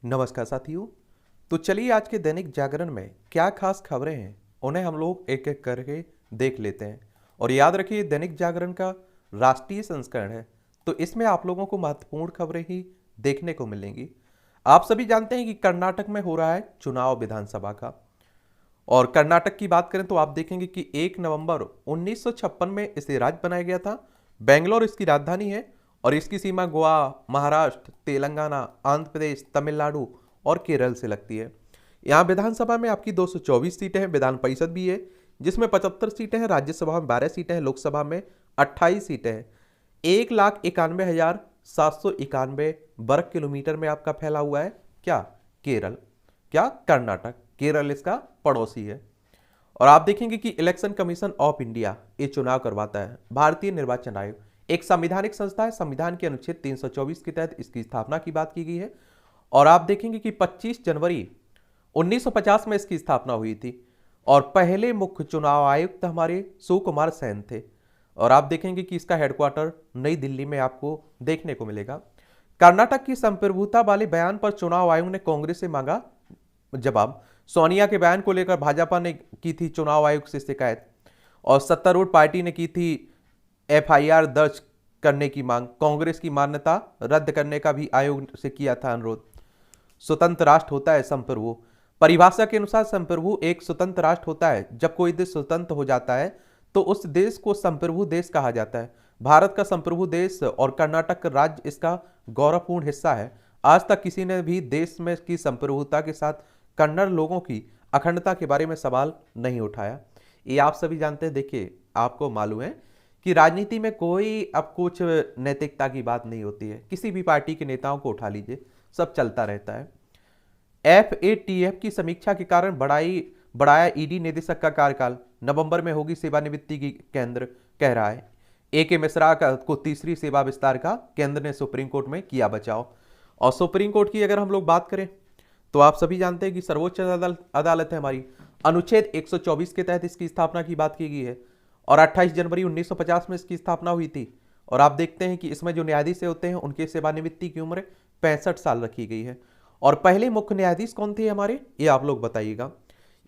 नमस्कार साथियों। तो चलिए आज के दैनिक जागरण में क्या खास खबरें हैं उन्हें हम लोग एक एक करके देख लेते हैं। और याद रखिए दैनिक जागरण का राष्ट्रीय संस्करण है, तो इसमें आप लोगों को महत्वपूर्ण खबरें ही देखने को मिलेंगी। आप सभी जानते हैं कि कर्नाटक में हो रहा है चुनाव विधानसभा का। और कर्नाटक की बात करें तो आप देखेंगे कि 1 नवंबर 1956 में इसे राज्य बनाया गया था। बेंगलोर इसकी राजधानी है और इसकी सीमा गोवा, महाराष्ट्र, तेलंगाना, आंध्र प्रदेश, तमिलनाडु और केरल से लगती है। यहाँ विधानसभा में आपकी 224 सीटें हैं, विधान परिषद भी है जिसमें 75 सीटें हैं, राज्यसभा में 12 सीटें हैं, लोकसभा में 28 सीटें हैं। 1,91,791 वर्ग किलोमीटर में आपका फैला हुआ है क्या केरल, क्या कर्नाटक, केरल इसका पड़ोसी है। और आप देखेंगे कि इलेक्शन कमीशन ऑफ इंडिया ये चुनाव करवाता है। भारतीय निर्वाचन आयोग एक संवैधानिक संस्था है, संविधान के अनुच्छेद 324 के तहत इसकी स्थापना की बात की गई है। और आप देखेंगे कि 25 जनवरी 1950 में इसकी स्थापना हुई थी और पहले मुख्य चुनाव आयुक्त हमारे सुकुमार सेन थे। और आप देखेंगे कि इसका हेडक्वार्टर नई दिल्ली में आपको देखने को मिलेगा। कर्नाटक की संप्रभुता वाले बयान पर चुनाव आयोग ने कांग्रेस से मांगा जवाब। सोनिया के बयान को लेकर भाजपा ने की थी चुनाव आयोग से शिकायत और सत्तारूढ़ पार्टी ने की थी एफआईआर दर्ज करने की मांग। कांग्रेस की मान्यता रद्द करने का भी आयोग से किया था अनुरोध। स्वतंत्र राष्ट्र होता है संप्रभु। परिभाषा के अनुसार संप्रभु एक स्वतंत्र राष्ट्र होता है। जब कोई देश स्वतंत्र हो जाता है तो उस देश को संप्रभु देश कहा जाता है। भारत का संप्रभु देश और कर्नाटक राज्य इसका गौरवपूर्ण हिस्सा है। आज तक किसी ने भी देश में की संप्रभुता के साथ कन्नड़ लोगों की अखंडता के बारे में सवाल नहीं उठाया। ये आप सभी जानते हैं। देखिए आपको मालूम है कि राजनीति में कोई अब कुछ नैतिकता की बात नहीं होती है। किसी भी पार्टी के नेताओं को उठा लीजिए, सब चलता रहता है। एफएटीएफ की समीक्षा के कारण बढ़ाया ईडी निदेशक का कार्यकाल, नवंबर में होगी सेवानिवृत्ति की, केंद्र कह रहा है। ए मिश्रा को तीसरी सेवा विस्तार का केंद्र ने सुप्रीम कोर्ट में किया बचाव। और सुप्रीम कोर्ट की अगर हम लोग बात करें तो आप सभी जानते हैं कि सर्वोच्च अदालत है हमारी, अनुच्छेद 124 के तहत इसकी स्थापना की बात की गई है और 28 जनवरी 1950 में इसकी स्थापना हुई थी। और आप देखते हैं कि इसमें जो न्यायाधीश होते हैं उनके सेवानिवृत्ति की उम्र 65 साल रखी गई है। और पहले मुख्य न्यायाधीश कौन थे हमारे, ये आप लोग बताइएगा।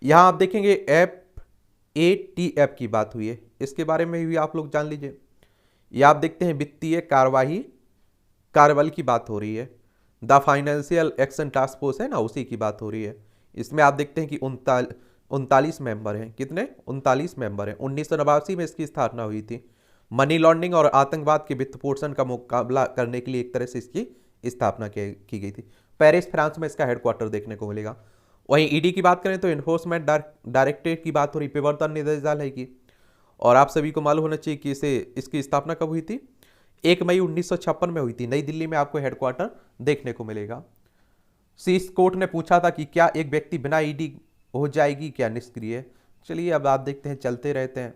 यहां आप देखेंगे एफएटीएफ की बात हुई है, इसके बारे में भी आप लोग जान लीजिए। यह आप देखते हैं वित्तीय कार्यबल की बात हो रही है। The financial action task force है ना, उसी की बात हो रही है। इसमें आप देखते हैं कि 39 मेंबर हैं। कितने? 39 मेंबर हैं। 1989 में इसकी स्थापना हुई थी। मनी लॉन्ड्रिंग और आतंकवाद के वित्त पोषण का मुकाबला करने के लिए एक तरह से इसकी स्थापना की गई थी। पेरिस फ्रांस में इसका हेडक्वार्टर देखने को मिलेगा। वहीं ईडी की बात करें तो इन्फोर्समेंट डायरेक्टरेट की बात हो रही, प्रवर्तन निदेशालय की। और आप सभी को मालूम होना चाहिए कि इसकी स्थापना कब हुई थी, 1 मई 1956 में हुई थी। नई दिल्ली में आपको हेडक्वार्टर देखने को मिलेगा। शीर्ष कोर्ट ने पूछा था कि क्या एक व्यक्ति बिना ईडी हो जाएगी क्या निष्क्रिय। चलिए अब आप देखते हैं, चलते रहते हैं।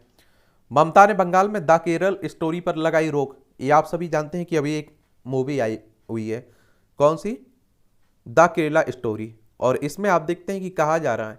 ममता ने बंगाल में द केरल स्टोरी पर लगाई रोक। ये आप सभी जानते हैं कि अभी एक मूवी आई हुई है, कौन सी, द केरला स्टोरी। और इसमें आप देखते हैं कि कहा जा रहा है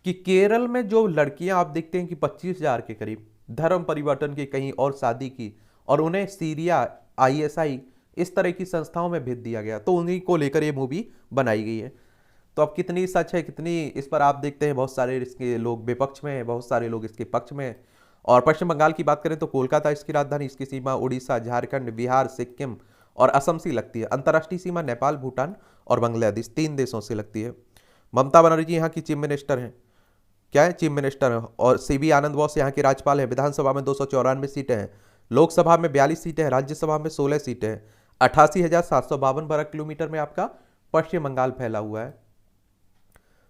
कि केरल में जो लड़कियां आप देखते हैं कि 25,000 के करीब धर्म परिवर्तन की, कहीं और शादी की और उन्हें सीरिया, आईएसआई इस तरह की संस्थाओं में भेज दिया गया, तो उन्हीं को लेकर ये मूवी बनाई गई है। तो अब कितनी सच है, कितनी इस पर आप देखते हैं बहुत सारे इसके लोग विपक्ष में हैं, बहुत सारे लोग इसके पक्ष में हैं। और पश्चिम बंगाल की बात करें तो कोलकाता इसकी राजधानी, इसकी सीमा उड़ीसा, झारखंड, बिहार, सिक्किम और असम से लगती है। अंतर्राष्ट्रीय सीमा नेपाल, भूटान और बांग्लादेश 3 देशों से लगती है। ममता बनर्जी यहाँ की चीफ मिनिस्टर हैं, क्या है, चीफ मिनिस्टर है। और सीबी आनंद बोस यहाँ के राज्यपाल है। विधानसभा में 294 सीटें हैं, लोकसभा में 42 सीटें हैं, राज्यसभा में 16 सीटें हैं। 88,752 वर्ग किलोमीटर में आपका पश्चिम बंगाल फैला हुआ है।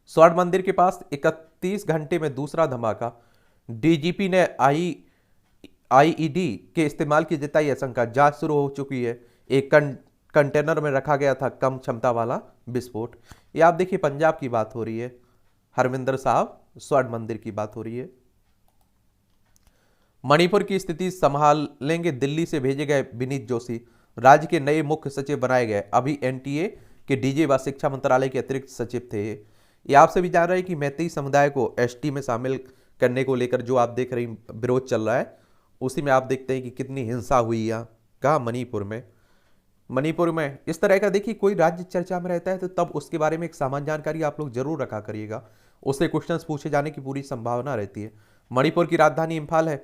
स्वर्ण मंदिर के पास 31 घंटे में दूसरा धमाका। डीजीपी ने आईईडी के इस्तेमाल की जताई आशंका, जांच शुरू हो चुकी है। एक कंटेनर में रखा गया था कम क्षमता वाला विस्फोट। ये आप देखिए पंजाब की बात हो रही है, हरमिंदर साहब स्वर्ण मंदिर की बात हो रही है। मणिपुर की स्थिति संभालेंगे दिल्ली से भेजे गए विनीत जोशी, राज्य के नए मुख्य सचिव बनाए गए। अभी एनटीए के डीजी व शिक्षा मंत्रालय के अतिरिक्त सचिव थे। ये आप सभी जान रहे हैं कि मैतेई समुदाय को एसटी में शामिल करने को लेकर जो आप देख रहे हैं विरोध चल रहा है, उसी में आप देखते हैं कि कितनी हिंसा हुई यहाँ, कहाँ, मणिपुर में। मणिपुर में इस तरह का देखिए कोई राज्य चर्चा में रहता है तो तब उसके बारे में एक सामान्य जानकारी आप लोग जरूर रखा करिएगा, उससे क्वेश्चंस पूछे जाने की पूरी संभावना रहती है। मणिपुर की राजधानी इम्फाल है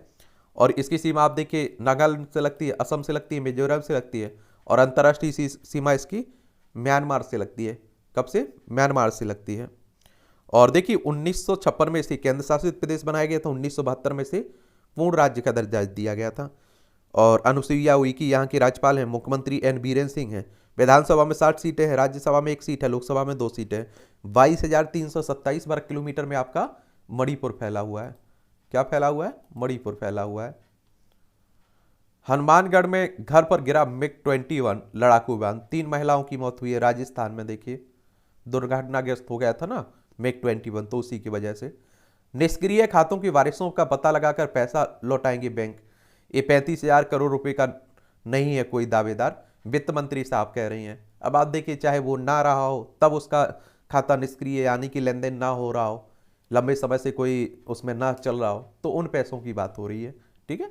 और इसकी सीमा आप देखिए नागालैंड से लगती है, असम से लगती है, मिजोरम से लगती है और अंतर्राष्ट्रीय सीमा इसकी म्यांमार से लगती है। कब से? म्यांमार से लगती है। और देखिए 1956 में इसे केंद्र शासित प्रदेश बनाया गया था, 1972 में से पूर्ण राज्य का दर्जा दिया गया था। और अनुसुईया उइके यहाँ के राज्यपाल हैं, मुख्यमंत्री एन बीरेन सिंह हैं। विधानसभा में 60 सीटें हैं, राज्यसभा में 1 सीट है, लोकसभा में 2 सीटें हैं। 22,327 वर्ग किलोमीटर में आपका मणिपुर फैला हुआ है। क्या फैला हुआ है? मणिपुर फैला हुआ है। हनुमानगढ़ में घर पर गिरा MiG-21 लड़ाकू विमान, 3 महिलाओं की मौत हुई है। राजस्थान में देखिए दुर्घटनाग्रस्त हो गया था ना MiG-21, तो उसी की वजह से। निष्क्रिय खातों के वारिसों का पता लगाकर पैसा लौटाएंगे बैंक। ये 35,000 करोड़ रुपए का नहीं है कोई दावेदार, वित्त मंत्री साहब कह रही हैं। अब आप देखिए चाहे वो ना रहा हो तब उसका खाता निष्क्रिय यानी कि लेन देन ना हो रहा हो, लंबे समय से कोई उसमें ना चल रहा हो, तो उन पैसों की बात हो रही है। ठीक है,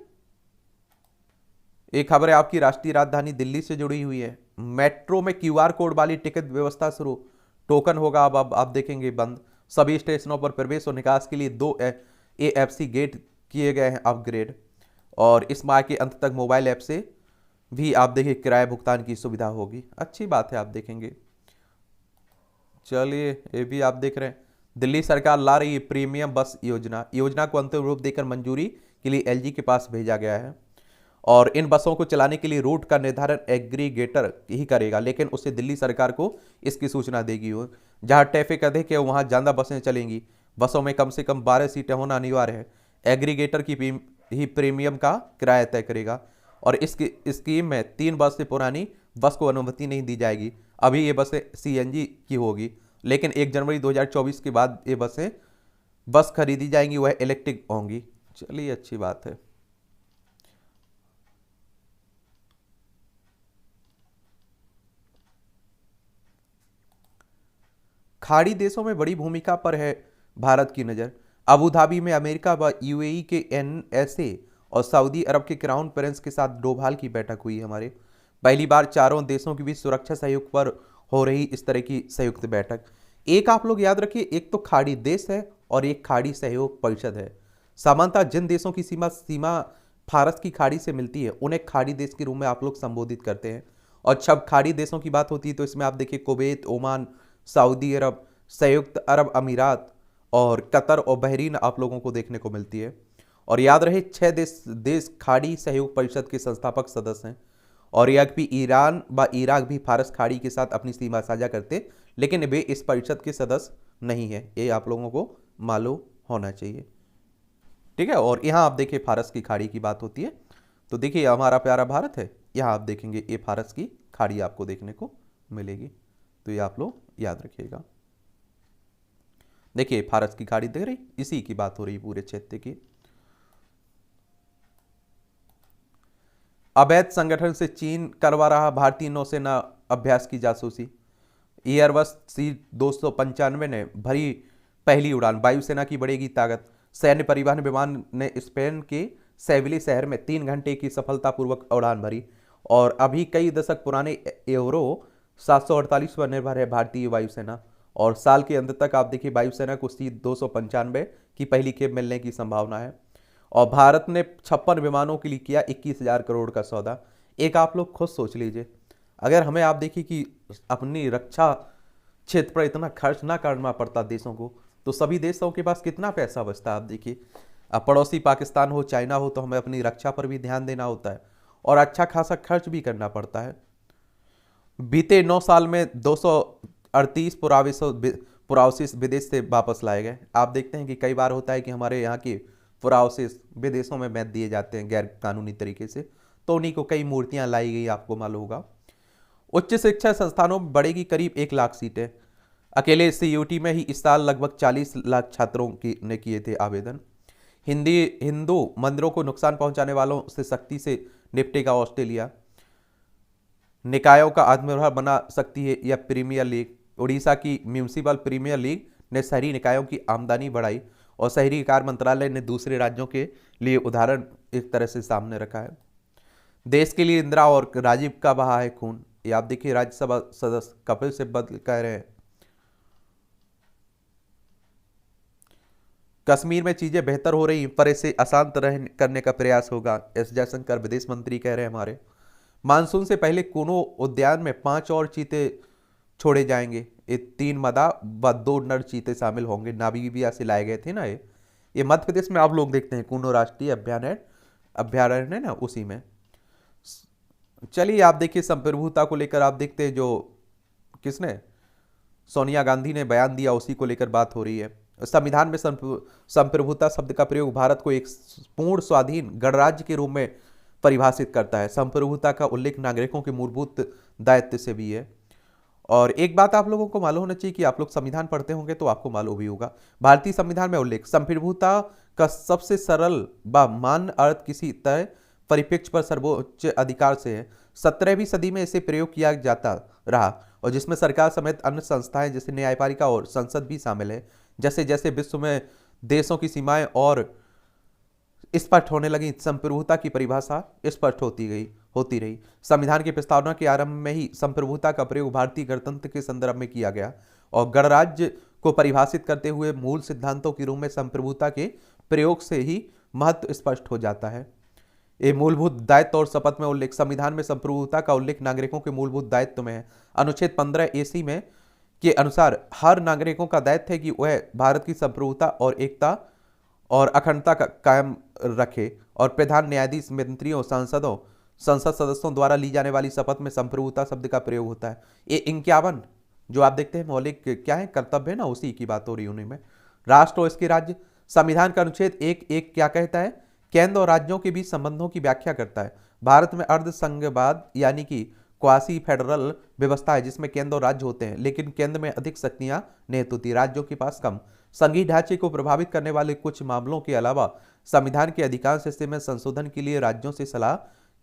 एक खबर है आपकी राष्ट्रीय राजधानी दिल्ली से जुड़ी हुई है। मेट्रो में QR कोड वाली टिकट व्यवस्था शुरू, टोकन होगा अब आप देखेंगे बंद। सभी स्टेशनों पर प्रवेश और निकास के लिए 2 AFC गेट किए गए हैं अपग्रेड। और इस माह के अंत तक मोबाइल ऐप से भी आप देखिए किराया भुगतान की सुविधा होगी। अच्छी बात है, आप देखेंगे। चलिए ये भी आप देख रहे हैं, दिल्ली सरकार ला रही है प्रीमियम बस योजना को अंतिम रूप देकर मंजूरी के लिए LG के पास भेजा गया है। और इन बसों को चलाने के लिए रूट का निर्धारण एग्रीगेटर ही करेगा, लेकिन उससे दिल्ली सरकार को इसकी सूचना देगी। हो जहां ट्रैफिक अधिक है वहां ज़्यादा बसें चलेंगी। बसों में कम से कम 12 सीटें होना अनिवार्य है। एग्रीगेटर की ही प्रीमियम का किराया तय करेगा। और इसकी स्कीम में 3 वर्ष से पुरानी बस को अनुमति नहीं दी जाएगी। अभी ये बसें CNG की होगी, लेकिन 1 जनवरी 2024 के बाद ये बस खरीदी जाएंगी, वह इलेक्ट्रिक होंगी। चलिए अच्छी बात है। खाड़ी देशों में बड़ी भूमिका पर है भारत की नज़र। अबू धाबी में अमेरिका व UAE के NSA और सऊदी अरब के क्राउन प्रिंस के साथ डोभाल की बैठक हुई हमारे। पहली बार चारों देशों के बीच सुरक्षा सहयोग पर हो रही इस तरह की संयुक्त बैठक। एक आप लोग याद रखिए, एक तो खाड़ी देश है और एक खाड़ी सहयोग परिषद है। सामान्यतः जिन देशों की सीमा फारस की खाड़ी से मिलती है उन्हें खाड़ी देश के रूप में आप लोग संबोधित करते हैं। और जब खाड़ी देशों की बात होती है तो इसमें आप देखिए कुवैत, ओमान, सऊदी अरब, संयुक्त अरब अमीरात और कतर और बहरीन आप लोगों को देखने को मिलती है। और याद रहे 6 देश खाड़ी सहयोग परिषद के संस्थापक सदस्य हैं। और यह भी ईरान व इराक भी फारस खाड़ी के साथ अपनी सीमा साझा करते, लेकिन वे इस परिषद के सदस्य नहीं है, ये आप लोगों को मालूम होना चाहिए। ठीक है, और यहाँ आप देखिए फारस की खाड़ी की बात होती है तो देखिए हमारा प्यारा भारत है, यहाँ आप देखेंगे ये फारस की खाड़ी आपको देखने को मिलेगी, तो ये आप लोग याद रखिएगा। देखिए फारस की खाड़ी दिख रही, इसी की बात हो रही पूरे क्षेत्र की। अवैध संगठन से चीन करवा रहा भारतीय नौसेना अभ्यास की जासूसी। एयरबस C-295 ने भरी पहली उड़ान, वायुसेना की बढ़ेगी ताकत। सैन्य परिवहन विमान ने स्पेन के सेविली शहर में 3 घंटे की सफलतापूर्वक उड़ान भरी। और अभी कई दशक पुराने एवरो 748 पर निर्भर है भारतीय वायुसेना। और साल के अंत तक आप देखिए वायुसेना को C-295 की पहली खेप मिलने की संभावना है। और भारत ने 56 विमानों के लिए किया 21,000 करोड़ का सौदा। एक आप लोग खुद सोच लीजिए, अगर हमें आप देखिए कि अपनी रक्षा क्षेत्र पर इतना खर्च ना करना पड़ता देशों को, तो सभी देशों के पास कितना पैसा बचता है। आप देखिए, अब पड़ोसी पाकिस्तान हो, चाइना हो, तो हमें अपनी रक्षा पर भी ध्यान देना होता है और अच्छा खासा खर्च भी करना पड़ता है। बीते 9 साल में 238 पुरावसी विदेश से वापस लाए गए। आप देखते हैं कि कई बार होता है कि हमारे यहाँ के पुरावसी विदेशों में मैच दिए जाते हैं गैर कानूनी तरीके से, तो उन्हीं को कई मूर्तियां लाई गई, आपको मालूम होगा। उच्च शिक्षा संस्थानों में बढ़ेगी करीब 1 लाख सीटें। अकेले CUT में ही इस साल लगभग 40 लाख छात्रों ने किए थे आवेदन। हिंदू मंदिरों को नुकसान पहुंचाने वालों से सख्ती से निपटेगा ऑस्ट्रेलिया। निकायों का आत्मनिर्भर बना सकती है यह प्रीमियर लीग। उड़ीसा की म्यूनिसिपल प्रीमियर लीग ने शहरी निकायों की आमदनी बढ़ाई और शहरी कार्य मंत्रालय ने दूसरे राज्यों के लिए उदाहरण एक तरह से सामने रखा है। देश के लिए इंदिरा और राजीव का बहा है खून। ये आप देखिए राज्यसभा सदस्य कपिल सिब्बल कह रहे हैं। कश्मीर में चीजें बेहतर हो रही पर इसे अशांत करने का प्रयास होगा, एस जयशंकर विदेश मंत्री कह रहे हैं हमारे। मानसून से पहले कूनो उद्यान में 5 और चीते छोड़े जाएंगे। ये 3 मादा व 2 नर चीते शामिल होंगे। नामीबिया से लाए गए थे ना ये मध्य प्रदेश में आप लोग देखते हैं कूनो राष्ट्रीय अभ्यारण्य है ना, उसी में। चलिए आप देखिए संप्रभुता को लेकर आप देखते हैं जो किसने, सोनिया गांधी ने बयान दिया, उसी को लेकर बात हो रही है। संविधान में संप्रभुता शब्द का प्रयोग भारत को एक पूर्ण स्वाधीन गणराज्य के रूप में परिभाषित करता है। संप्रभुता का उल्लेख नागरिकों के मूलभूत दायित्व से भी है। और एक बात आप लोगों को मालूम होना चाहिए कि आप लोग संविधान पढ़ते होंगे तो आपको मालूम भी होगा, भारतीय संविधान में उल्लेख संप्रभुता का सबसे सरल व मान्य अर्थ किसी तय परिप्रेक्ष्य पर सर्वोच्च अधिकार से है। 17वीं सदी में इसे प्रयोग किया जाता रहा और जिसमें सरकार समेत अन्य संस्थाएं जैसे न्यायपालिका और संसद भी शामिल है। जैसे जैसे विश्व में देशों की सीमाएं और स्पष्ट होने लगी, संप्रभुता की परिभाषा स्पष्ट होती रही। संविधान की प्रस्तावना के आरंभ में ही संप्रभुता का प्रयोग भारतीय गणतंत्र के संदर्भ में किया गया और गणराज्य को परिभाषित करते हुए मूल सिद्धांतों के रूप में संप्रभुता के प्रयोग से ही महत्व स्पष्ट हो जाता है। ये मूलभूत दायित्व और शपथ में उल्लेख, संविधान में संप्रभुता का उल्लेख नागरिकों के मूलभूत दायित्व में है। अनुच्छेद 15 AC में के अनुसार हर नागरिकों का दायित्व है कि वह भारत की संप्रभुता और एकता और अखंडता का कायम रखे और प्रधान न्यायाधीश, मंत्रियों, संसद सदस्यों द्वारा ली जाने वाली शपथ में संप्रभुता शब्द का प्रयोग होता है। ये 51 जो आप देखते हैं मौलिक क्या है कर्तव्य है ना, उसी की बात हो रही है उन्हीं में। राष्ट्र और इसके राज्य, संविधान का अनुच्छेद 1(1) क्या कहता है, केंद्र और राज्यों के बीच संबंधों की व्याख्या करता है। भारत में अर्ध संघवाद यानी कि क्वासी फेडरल व्यवस्था है जिसमें केंद्र और राज्य होते हैं, लेकिन केंद्र में अधिक शक्तियां निहित होती, राज्यों के पास कम। संघीय ढांचे को प्रभावित करने वाले कुछ मामलों के अलावा संविधान के अधिकांश हिस्से में संशोधन के लिए राज्यों से सलाह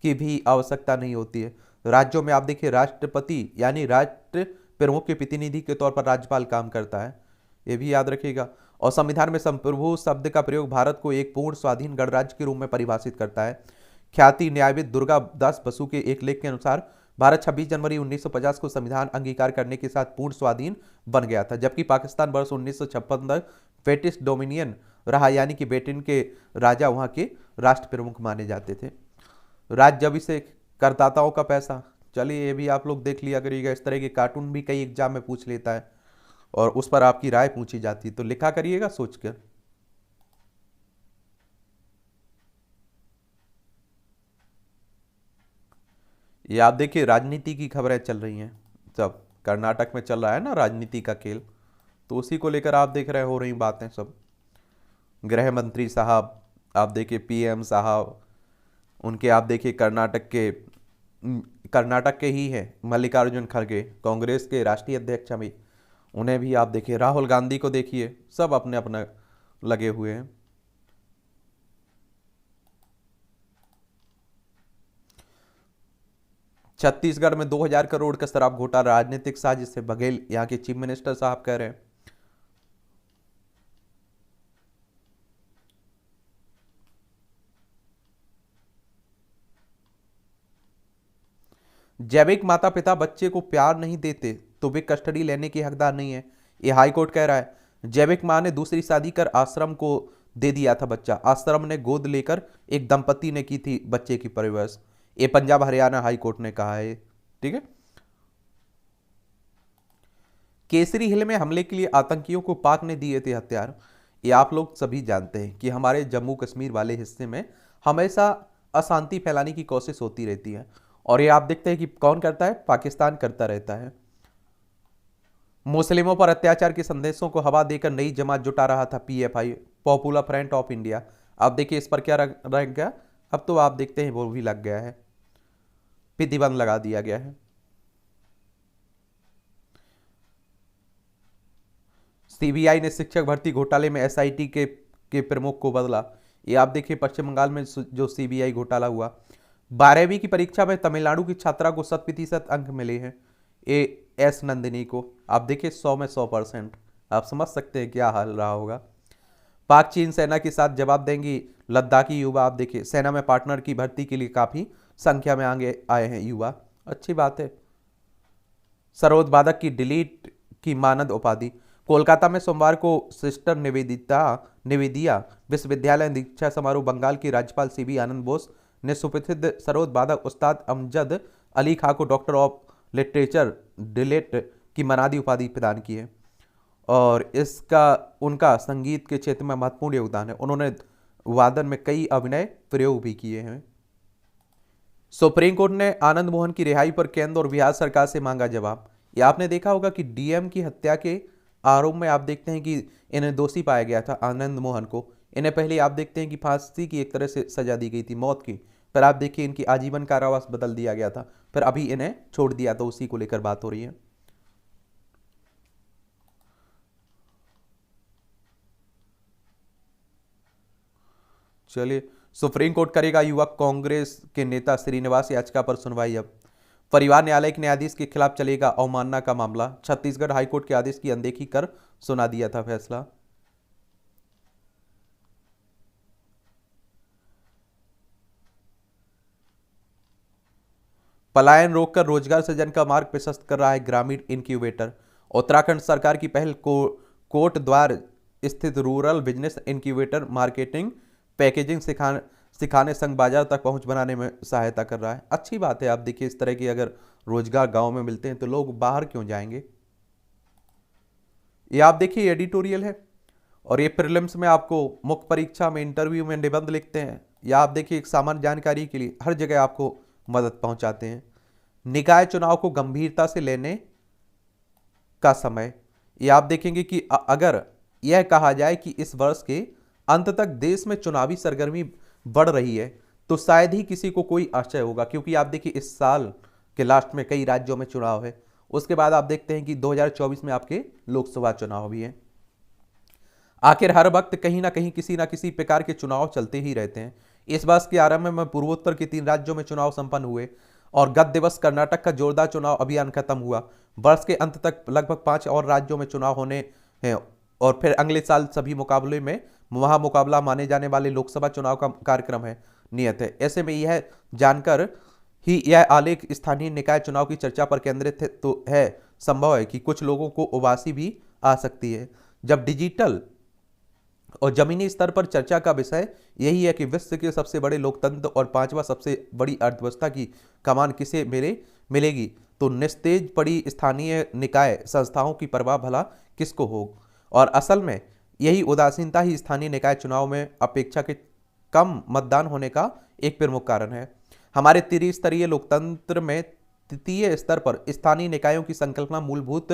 की भी आवश्यकता नहीं होती है। राज्यों में आप देखिए राष्ट्रपति यानी राष्ट्र प्रमुख के प्रतिनिधि के तौर पर राज्यपाल काम करता है, ये भी याद रखिएगा। और संविधान में संप्रभु शब्द का प्रयोग भारत को एक पूर्ण स्वाधीन गणराज्य के रूप में परिभाषित करता है। ख्याति न्यायविद दुर्गा दास बसु के एक लेख के अनुसार भारत 26 जनवरी 1950 को संविधान अंगीकार करने के साथ पूर्ण स्वाधीन बन गया था, जबकि पाकिस्तान वर्ष 1956 तक ब्रिटिश डोमिनियन रहा, यानी कि ब्रिटेन के राजा वहां के राष्ट्र प्रमुख माने जाते थे। राज्य अभिषेक, करदाताओं का पैसा, चलिए ये भी आप लोग देख लिया करिएगा। इस तरह के कार्टून भी कई एग्जाम में पूछ लेता है और उस पर आपकी राय पूछी जाती है, तो लिखा करिएगा सोचकर। ये आप देखिए राजनीति की खबरें चल रही हैं, सब कर्नाटक में चल रहा है ना राजनीति का खेल, तो उसी को लेकर आप देख रहे हो रही बातें सब। गृह मंत्री साहब आप देखिए, PM साहब उनके आप देखिए कर्नाटक के ही हैं मल्लिकार्जुन खड़गे, कांग्रेस के राष्ट्रीय अध्यक्ष भी, उन्हें भी आप देखिए, राहुल गांधी को देखिए, सब अपने अपना लगे हुए हैं। छत्तीसगढ़ में 2000 करोड़ का शराब घोटाला राजनीतिक साजिश से, बघेल यहाँ के चीफ मिनिस्टर साहब कह रहे हैं। जैविक माता पिता बच्चे को प्यार नहीं देते तो वे कस्टडी लेने के हकदार नहीं है, ये हाईकोर्ट कह रहा है। जैविक मां ने दूसरी शादी कर आश्रम को दे दिया था बच्चा, आश्रम ने गोद लेकर एक दंपति ने की थी बच्चे की परवरिश, ये पंजाब हरियाणा हाईकोर्ट ने कहा है। ठीक है। केसरी हिल में हमले के लिए आतंकियों को पाक ने दिए थे हथियार, ये आप लोग सभी जानते हैं कि हमारे जम्मू कश्मीर वाले हिस्से में हमेशा अशांति फैलाने की कोशिश होती रहती है और ये आप देखते हैं कि कौन करता है, पाकिस्तान करता रहता है। मुस्लिमों पर अत्याचार के संदेशों को हवा देकर नई जमात जुटा रहा था PFI, popular front of India. आप देखिए इस पर क्या रह गया, अब तो आप देखते हैं वो भी लग गया है, प्रतिबंध लगा दिया गया है। CBI ने शिक्षक भर्ती घोटाले में SIT के प्रमुख को बदला, ये आप देखिए पश्चिम बंगाल में जो CBI घोटाला हुआ। 12वीं की परीक्षा में तमिलनाडु की छात्रा को 100% अंक मिले हैं, AS नंदिनी को, आप देखिए 100 में 100%, आप समझ सकते हैं क्या हाल रहा होगा। पाक चीन सेना के साथ जवाब देंगी लद्दाखी युवा, आप देखिए सेना में पार्टनर की भर्ती के लिए काफी संख्या में आगे आए हैं युवा, अच्छी बात है। सरोदबाधक की डिलीट की मानद उपाधि। कोलकाता में सोमवार को सिस्टर निवेदिया विश्वविद्यालय दीक्षा समारोह बंगाल की राज्यपाल सीबी आनंद बोस ने सुप्रसिद्ध सरोदबाधक उस्ताद अमजद अली खां को डॉक्टर ऑफ लिटरेचर डिलेट की मनादी उपाधि प्रदान की है। और इसका उनका संगीत के क्षेत्र में महत्वपूर्ण योगदान है। उन्होंने वादन में कई अभिनय प्रयोग भी किए हैं। सुप्रीम कोर्ट ने आनंद मोहन की रिहाई पर केंद्र और बिहार सरकार से मांगा जवाब। ये आपने देखा होगा कि डीएम की हत्या के आरोप में आप देखते हैं कि इन्हें दोषी पाया गया था, आनंद मोहन को। इन्हें पहले आप देखते हैं कि फांसी की एक तरह से सजा दी गई थी, मौत की। फिर आप देखिए इनकी आजीवन कारावास बदल दिया गया था, फिर अभी इन्हें छोड़ दिया, तो उसी को लेकर बात हो रही है। चलिए, सुप्रीम कोर्ट करेगा युवक कांग्रेस के नेता श्रीनिवास याचिका पर सुनवाई। अब परिवार न्यायालय के न्यायाधीश के खिलाफ चलेगा अवमानना का मामला। छत्तीसगढ़ हाईकोर्ट के आदेश की अनदेखी कर सुना दिया था फैसला। पलायन रोककर रोजगार सृजन का मार्ग प्रशस्त कर रहा है ग्रामीण इनक्यूबेटर। उत्तराखंड सरकार की पहल कोट द्वार स्थित rural business incubator marketing packaging सिखाने संघ बाजार तक पहुंच बनाने में सहायता कर रहा है। अच्छी बात है। आप देखिए, इस तरह की अगर रोजगार गांव में मिलते हैं तो लोग बाहर क्यों जाएंगे। ये आप देखिए एडिटोरियल है, और ये प्रीलिम्स में आपको मुख्य परीक्षा में इंटरव्यू में निबंध लिखते हैं, या आप देखिए एक सामान्य जानकारी के लिए हर जगह आपको मदद पहुंचाते हैं। निकाय चुनाव को गंभीरता से लेने का समय। ये आप देखेंगे कि अगर यह कहा जाए कि इस वर्ष के अंत तक देश में चुनावी सरगर्मी बढ़ रही है तो शायद ही किसी को कोई आश्चर्य होगा, क्योंकि आप देखिए इस साल के लास्ट में कई राज्यों में चुनाव है। उसके बाद आप देखते हैं कि 2024 में आपके लोकसभा चुनाव भी हैं। आखिर हर वक्त कहीं ना कहीं किसी ना किसी प्रकार के चुनाव चलते ही रहते हैं। इस वर्ष के आरंभ में पूर्वोत्तर के 3 राज्यों में चुनाव संपन्न हुए, और गत दिवस कर्नाटक का जोरदार चुनाव अभियान खत्म हुआ। वर्ष के अंत तक लगभग 5 और राज्यों में चुनाव होने हैं, और फिर अगले साल सभी मुकाबले में महामुकाबला माने जाने वाले लोकसभा चुनाव का कार्यक्रम है नियत है। ऐसे में यह जानकर ही यह आलेख स्थानीय निकाय चुनाव की चर्चा पर केंद्रित है, तो है संभव है कि कुछ लोगों को उबासी भी आ सकती है, जब डिजिटल और जमीनी स्तर पर चर्चा का विषय यही है कि विश्व के सबसे बड़े लोकतंत्र और 5वां सबसे बड़ी अर्थव्यवस्था की कमान किसे मिलेगी, तो निस्तेज पड़ी स्थानीय निकाय संस्थाओं की परवाह भला किसको हो। और असल में यही उदासीनता ही स्थानीय निकाय चुनाव में अपेक्षा के कम मतदान होने का एक प्रमुख कारण है। हमारे त्रिस्तरीय लोकतंत्र में तृतीय स्तर पर स्थानीय निकायों की संकल्पना मूलभूत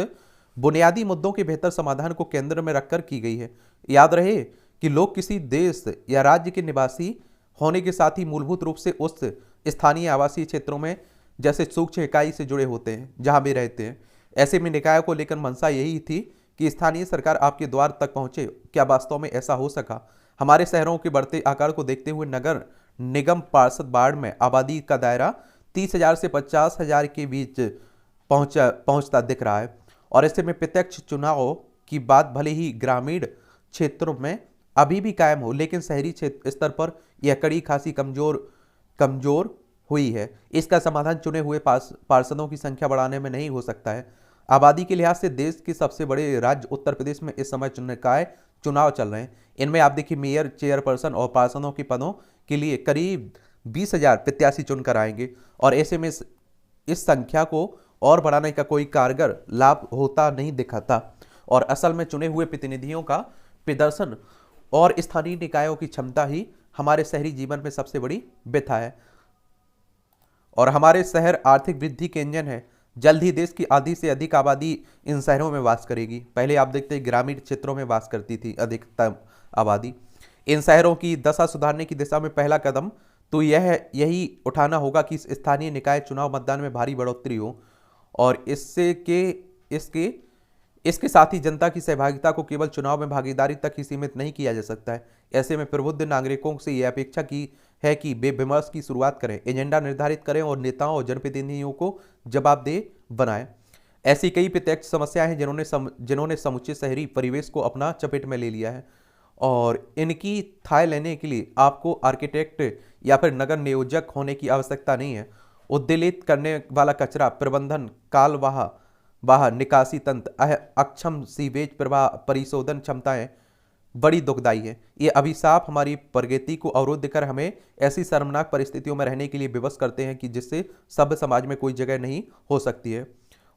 बुनियादी मुद्दों के बेहतर समाधान को केंद्र में रखकर की गई है। याद रहे कि लोग किसी देश या राज्य के निवासी होने के साथ ही मूलभूत रूप से उस स्थानीय आवासीय क्षेत्रों में जैसे सूक्ष्म इकाई से जुड़े होते हैं जहां भी रहते हैं। ऐसे में निकायों को लेकर मंशा यही थी कि स्थानीय सरकार आपके द्वार तक पहुंचे। क्या वास्तव में ऐसा हो सका? हमारे शहरों के बढ़ते आकार को देखते हुए नगर निगम पार्षद वार्ड में आबादी का दायरा 30,000 से 50,000 के बीच पहुंचता दिख रहा है। और ऐसे में प्रत्यक्ष चुनाव की बात भले ही ग्रामीण क्षेत्रों में अभी भी कायम हो, लेकिन शहरी क्षेत्र स्तर पर यह कड़ी खासी कमजोर हुई है। इसका समाधान चुने हुए पार्षदों की संख्या बढ़ाने में नहीं हो सकता है। आबादी के लिहाज से देश के सबसे बड़े राज्य उत्तर प्रदेश में इस समय निकाय चुनाव चल रहे हैं। इनमें आप देखिए मेयर, चेयरपर्सन और पार्षदों के पदों के लिए करीब 20,000 प्रत्याशी चुनकर आएंगे, और ऐसे में इस संख्या को और बढ़ाने का कोई कारगर लाभ होता नहीं दिखाता। और असल में चुने हुए प्रतिनिधियों का प्रदर्शन और स्थानीय निकायों की क्षमता ही हमारे शहरी जीवन में सबसे बड़ी व्यथा है। और हमारे शहर आर्थिक वृद्धि के इंजन है। जल्द ही देश की आधी से अधिक आबादी इन शहरों में वास करेगी। पहले आप देखते हैं ग्रामीण क्षेत्रों में वास करती थी अधिकतम आबादी। इन शहरों की दशा सुधारने की दिशा में पहला कदम तो यही उठाना होगा कि स्थानीय निकाय चुनाव मतदान में भारी बढ़ोतरी हो, और इसके साथ ही जनता की सहभागिता को केवल चुनाव में भागीदारी तक ही सीमित नहीं किया जा सकता है। ऐसे में प्रबुद्ध नागरिकों से यह अपेक्षा की है कि वे विमर्श की शुरुआत करें, एजेंडा निर्धारित करें और नेताओं और जनप्रतिनिधियों को जवाबदेह बनाएं। ऐसी कई प्रत्यक्ष समस्याएं हैं जिन्होंने समुचे शहरी परिवेश को अपना चपेट में ले लिया है, और इनकी थाह लेने के लिए आपको आर्किटेक्ट या फिर नगर नियोजक होने की आवश्यकता नहीं है। उद्वेलित करने वाला कचरा प्रबंधन, कालवाह बाहर निकासी तंत्र, अक्षम सीवेज प्रवाह, परिशोधन क्षमताएं बड़ी दुखदाई है। ये अभिशाप हमारी प्रगति को अवरुद्ध कर हमें ऐसी शर्मनाक परिस्थितियों में रहने के लिए विवश करते हैं कि जिससे सभ्य समाज में कोई जगह नहीं हो सकती है।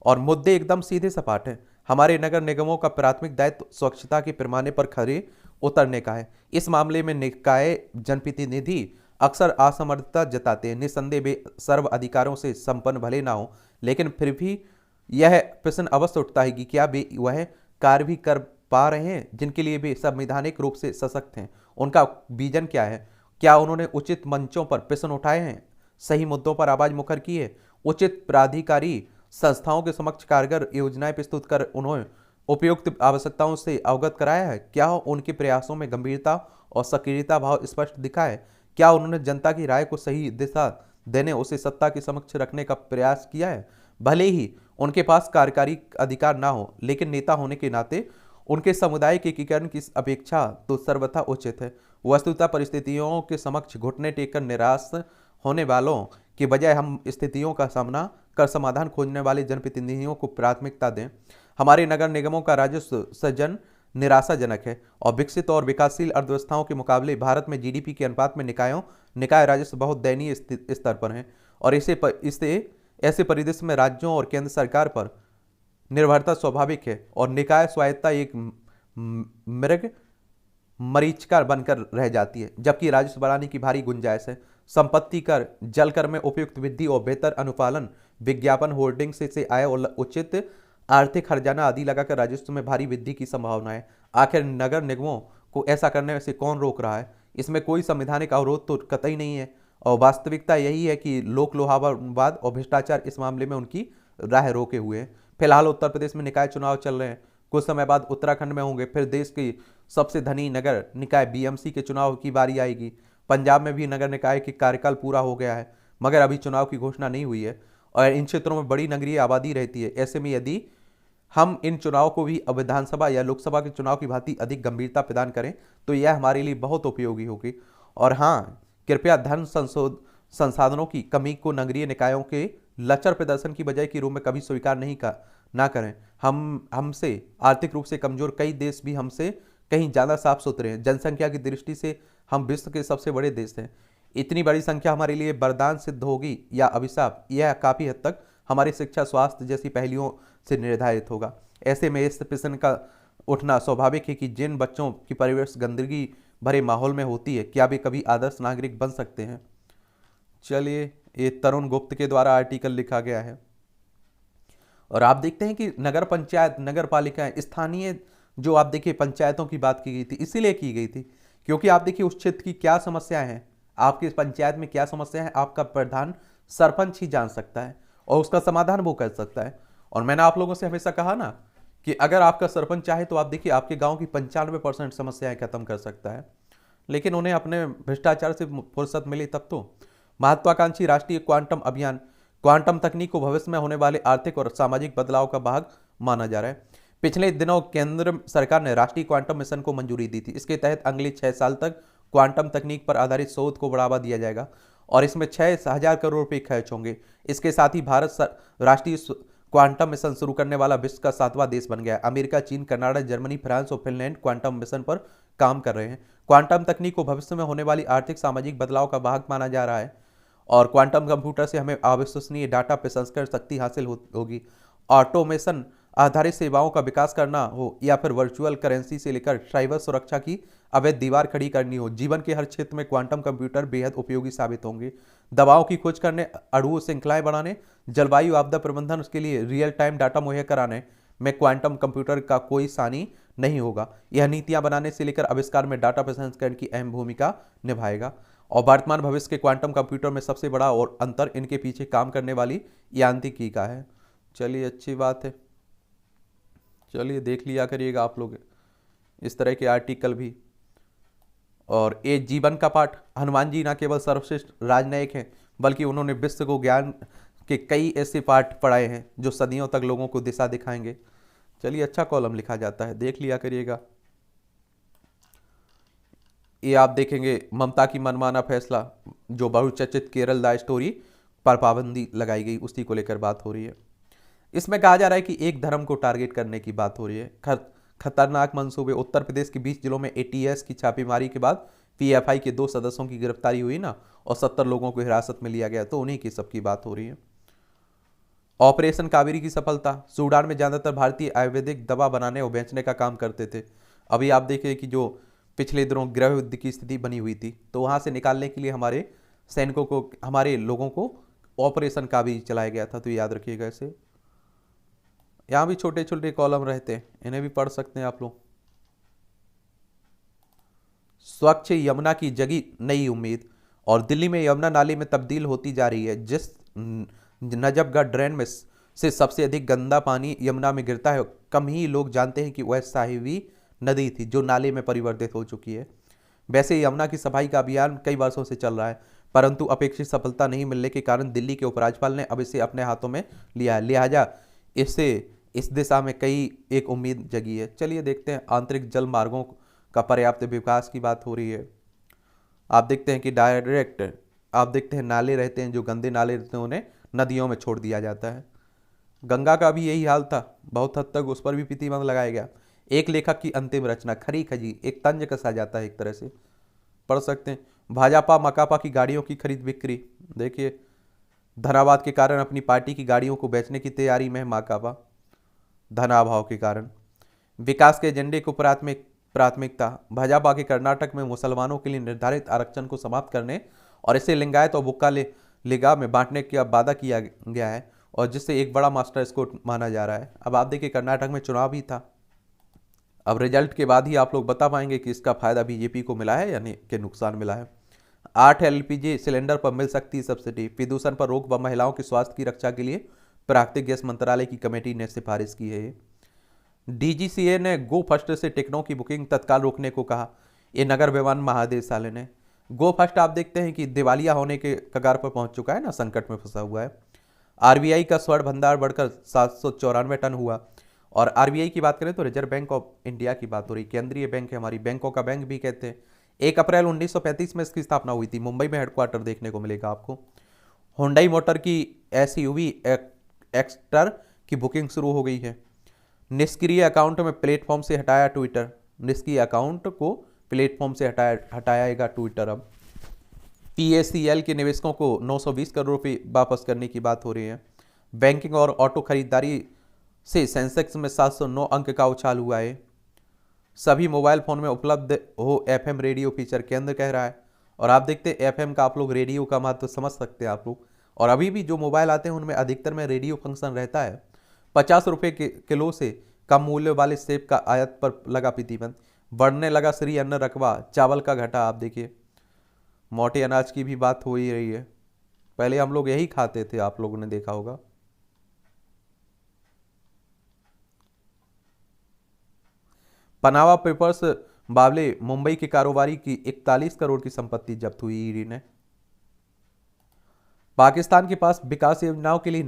और मुद्दे एकदम सीधे सपाट हैं। हमारे नगर निगमों का प्राथमिक दायित्व स्वच्छता के पैमाने पर खरे उतरने का है। इस मामले में निकाय जनप्रतिनिधि अक्सर असमर्थता जताते हैं। निस्संदेह वे सर्व अधिकारों से संपन्न भले ना हो, लेकिन फिर भी यह प्रश्न अवश्य उठता है कि क्या वे वह कार्य भी कर पा रहे हैं जिनके लिए वे संवैधानिक रूप से सशक्त हैं। उनका विजन क्या है? क्या उन्होंने उचित मंचों पर प्रश्न उठाए हैं, सही मुद्दों पर आवाज मुखर की है, उचित प्राधिकारी संस्थाओं के समक्ष कारगर योजनाएं प्रस्तुत कर उन्हें उपयुक्त आवश्यकताओं से अवगत कराया है? क्या उनके प्रयासों में गंभीरता और सक्रियता भाव स्पष्ट दिखा है? क्या उन्होंने जनता की राय को सही दिशा देने, उसे सत्ता के समक्ष रखने का प्रयास किया है? भले ही उनके पास कार्यकारी अधिकार ना हो, लेकिन नेता होने के नाते उनके समुदाय के एकीकरण की अपेक्षा तो सर्वथा उचित है। वस्तुतः परिस्थितियों के समक्ष घुटने टेक कर निराश होने वालों की बजाय हम स्थितियों का सामना कर समाधान खोजने वाले जनप्रतिनिधियों को प्राथमिकता दें। हमारे नगर निगमों का राजस्व सृजन निराशाजनक है और विकसित और विकासशील अर्थव्यवस्थाओं के मुकाबले भारत में जीडीपी के अनुपात में निकाय राजस्व बहुत दयनीय स्तर पर है। और इसे ऐसे परिदृश्य में राज्यों और केंद्र सरकार पर निर्भरता स्वाभाविक है और निकाय स्वायत्ता एक मृग मरीचिका बनकर रह जाती है, जबकि राजस्व बढ़ाने की भारी गुंजाइश है। संपत्ति कर, जल कर में उपयुक्त वृद्धि और बेहतर अनुपालन, विज्ञापन होर्डिंग से आय और उचित आर्थिक खर्चाना आदि लगाकर राजस्व में भारी वृद्धि की संभावना है। आखिर नगर निगमों को ऐसा करने से कौन रोक रहा है? इसमें कोई संवैधानिक अवरोध तो कतई नहीं है और वास्तविकता यही है कि लोक लोहावाद और भ्रष्टाचार इस मामले में उनकी राह रोके हुए हैं। फिलहाल उत्तर प्रदेश में निकाय चुनाव चल रहे हैं, कुछ समय बाद उत्तराखंड में होंगे, फिर देश की सबसे धनी नगर निकाय बीएमसी के चुनाव की बारी आएगी। पंजाब में भी नगर निकाय के कार्यकाल पूरा हो गया है, मगर अभी चुनाव की घोषणा नहीं हुई है और इन क्षेत्रों में बड़ी नगरीय आबादी रहती है। ऐसे में यदि हम इन चुनाव को भी विधानसभा या लोकसभा के चुनाव की भांति अधिक गंभीरता प्रदान करें तो यह हमारे लिए बहुत उपयोगी होगी। और हाँ, कृपया धन संसाधनों की कमी को नगरीय निकायों के लचर प्रदर्शन की बजाय के रूप में कभी स्वीकार ना करें। हमसे आर्थिक रूप से कमजोर कई देश भी हमसे कहीं ज़्यादा साफ सुथरे हैं। जनसंख्या की दृष्टि से हम विश्व के सबसे बड़े देश हैं। इतनी बड़ी संख्या हमारे लिए वरदान सिद्ध होगी या अभिशाप, यह काफ़ी हद तक हमारी शिक्षा, स्वास्थ्य जैसी पहलुओं से निर्धारित होगा। ऐसे में इस प्रश्न का उठना स्वाभाविक है कि जिन बच्चों की परवरिश गंदगी भरे माहौल में होती है, क्या वे कभी आदर्श नागरिक बन सकते हैं? चलिए, ये तरुण गुप्त के द्वारा आर्टिकल लिखा गया है और आप देखते हैं कि नगर पंचायत, नगर पालिकाएं, स्थानीय जो आप देखिए पंचायतों की बात की गई थी, इसीलिए की गई थी क्योंकि आप देखिए उस क्षेत्र की क्या समस्याएं हैं, आपकी पंचायत में क्या समस्या है, आपका प्रधान सरपंच ही जान सकता है और उसका समाधान वो कर सकता है। और मैंने आप लोगों से हमेशा कहा ना कि अगर आपका सरपंच चाहे तो आप देखिए आपके गांव की 95% समस्याएं खत्म कर सकता है, लेकिन उन्हें अपने भ्रष्टाचार से फुर्सत मिली तब तो। महत्वाकांक्षी राष्ट्रीय क्वांटम अभियान क्वांटम तकनीक को भविष्य में होने वाले आर्थिक और सामाजिक बदलाव का भाग माना जा रहा है। पिछले दिनों केंद्र सरकार ने राष्ट्रीय क्वांटम मिशन को मंजूरी दी थी। इसके तहत अगले 6 साल तक क्वांटम तकनीक पर आधारित शोध को बढ़ावा दिया जाएगा और इसमें 6,000 करोड़ रुपए खर्च होंगे। इसके साथ ही भारत राष्ट्रीय क्वांटम मिशन शुरू करने वाला विश्व का 7वां देश बन गया है। अमेरिका, चीन, कनाडा, जर्मनी, फ्रांस और फिनलैंड क्वांटम मिशन पर काम कर रहे हैं। क्वांटम तकनीक को भविष्य में होने वाली आर्थिक सामाजिक बदलाव का भाग माना जा रहा है और क्वांटम कंप्यूटर से हमें अविश्वसनीय डाटा प्रसंस्करण शक्ति हासिल होगी। ऑटोमेशन आधारित सेवाओं का विकास करना हो या फिर वर्चुअल करेंसी से लेकर साइबर सुरक्षा की अवैध दीवार खड़ी करनी हो, जीवन के हर क्षेत्र में क्वांटम कंप्यूटर बेहद उपयोगी साबित होंगे। दवाओं की खोज करने, अणु श्रृंखलाएं बनाने, जलवायु आपदा प्रबंधन, उसके लिए रियल टाइम डाटा मुहैया कराने में क्वांटम कंप्यूटर का कोई सानी नहीं होगा। यह नीतियां बनाने से लेकर आविष्कार में डाटा प्रसंस्करण की अहम भूमिका निभाएगा और वर्तमान भविष्य के क्वांटम कंप्यूटर में सबसे बड़ा और अंतर इनके पीछे काम करने वाली यांत्रिकी का है। चलिए, अच्छी बात है। चलिए, देख लिया करिएगा आप लोग इस तरह के आर्टिकल भी। और ये जीवन का पाठ, हनुमान जी न केवल सर्वश्रेष्ठ राजनयिक हैं बल्कि उन्होंने विश्व को ज्ञान के कई ऐसे पाठ पढ़ाए हैं जो सदियों तक लोगों को दिशा दिखाएंगे। चलिए, अच्छा कॉलम लिखा जाता है, देख लिया करिएगा। ये आप देखेंगे ममता की मनमाना फैसला, जो बहुचर्चित केरल दा स्टोरी पर पाबंदी लगाई गई, उसी को लेकर बात हो रही है। इसमें कहा जा रहा है कि एक धर्म को टारगेट करने की बात हो रही है। खतरनाक मंसूबे। उत्तर प्रदेश के 20 जिलों में एटीएस की छापेमारी के बाद पीएफआई के 2 सदस्यों की गिरफ्तारी हुई ना, और 70 लोगों को हिरासत में लिया गया, तो उन्हीं की सबकी बात हो रही है। ऑपरेशन कावेरी की सफलता। सूडान में ज्यादातर भारतीय आयुर्वेदिक दवा बनाने और बेचने का काम करते थे। अभी आप देखें कि जो पिछले दिनों गृह युद्ध की स्थिति बनी हुई थी, तो वहां से निकालने के लिए हमारे सैनिकों को, हमारे लोगों को ऑपरेशन कावेरी चलाया गया था। तो याद रखिएगा इसे। यहाँ भी छोटे छोटे कॉलम रहते हैं, इन्हें भी पढ़ सकते हैं आप लोग। स्वच्छ यमुना की जगी नई उम्मीद। और दिल्ली में यमुना नाली में तब्दील होती जा रही है। जिस नजफगढ़ ड्रेन में से सबसे अधिक गंदा पानी यमुना में गिरता है, कम ही लोग जानते हैं कि वह साहिबी नदी थी जो नाले में परिवर्तित हो चुकी है। वैसे यमुना की सफाई का अभियान कई वर्षों से चल रहा है, परंतु अपेक्षित सफलता नहीं मिलने के कारण दिल्ली के उपराज्यपाल ने अब इसे अपने हाथों में लिया है। लिहाजा इससे इस दिशा में कई एक उम्मीद जगी है। चलिए देखते हैं। आंतरिक जल मार्गों का पर्याप्त विकास की बात हो रही है। आप देखते हैं कि डायरेक्ट, आप देखते हैं नाले रहते हैं, जो गंदे नाले रहते हैं उन्हें नदियों में छोड़ दिया जाता है। गंगा का भी यही हाल था, बहुत हद तक उस पर भी प्रतिबंध लगाया गया। एक लेखक की अंतिम रचना, खरी खजी, एक तंज कसा जाता है, एक तरह से पढ़ सकते हैं। भाजपा मकापा की गाड़ियों की खरीद बिक्री। देखिए, धनाभाव के कारण अपनी पार्टी की गाड़ियों को बेचने की तैयारी में है माकपा, धनाभाव के कारण। विकास के एजेंडे को प्राथमिकता। भाजपा के कर्नाटक में मुसलमानों के लिए निर्धारित आरक्षण को समाप्त करने और इसे लिंगायत और बुक्का लिगा में बांटने का वादा किया गया है, और जिससे एक बड़ा मास्टर स्ट्रोक माना जा रहा है। अब आप देखिए, कर्नाटक में चुनाव भी था। अब रिजल्ट के बाद ही आप लोग बता पाएंगे कि इसका फायदा बीजेपी को मिला है यानी कि नुकसान मिला है। 8 एलपीजी सिलेंडर पर मिल सकती है सब्सिडी। प्रदूषण पर रोक व महिलाओं के स्वास्थ्य की रक्षा के लिए प्राकृतिक गैस मंत्रालय की कमेटी ने सिफारिश की है। डीजीसीए ने गो फर्स्ट से टिकटों की बुकिंग तत्काल रोकने को कहा। ये नगर विमान महानिदेशालय ने। गो फर्स्ट आप देखते हैं कि दिवालिया होने के कगार पर पहुंच चुका है ना, संकट में फंसा हुआ है। आरबीआई का स्वर्ण भंडार बढ़कर 794 टन हुआ। और आरबीआई की बात करें तो रिजर्व बैंक ऑफ इंडिया की बात हो रही, केंद्रीय बैंक है, हमारी बैंकों का बैंक भी कहते हैं। 1 अप्रैल 1935 में इसकी स्थापना हुई थी। मुंबई में हेडक्वार्टर देखने को मिलेगा आपको। हुंडई मोटर की एसयूवी एक्स्टर की बुकिंग शुरू हो गई है। निष्क्रिय अकाउंट में प्लेटफॉर्म से हटाया ट्विटर। निष्क्रिय अकाउंट को प्लेटफॉर्म से हटाएगा ट्विटर। अब पीएसीएल के निवेशकों को 920 करोड़ रुपए वापस करने की बात हो रही है। बैंकिंग और ऑटो खरीदारी से सेंसेक्स में 709 अंक का उछाल हुआ है। सभी मोबाइल फोन में उपलब्ध हो एफएम रेडियो फीचर, केंद्र कह रहा है। और आप देखते हैं एफएम का, आप लोग रेडियो का महत्व समझ सकते हैं आप लोग। और अभी भी जो मोबाइल आते हैं उनमें अधिकतर में रेडियो फंक्शन रहता है। 50 रुपये किलो से कम मूल्य वाले सेब का आयात पर लगा प्रतिबंध। बढ़ने लगा श्री अन्न रकबा, चावल का घटा। आप देखिए, मोटे अनाज की भी बात हो ही रही है। पहले हम लोग यही खाते थे, आप लोगों ने देखा होगा। पनामा पेपर्स बावले मुंबई के कारोबारी की 41 करोड़ की संपत्ति जब्त हुई ईडी ने। पाकिस्तान के पास विकास योजनाओं के लिए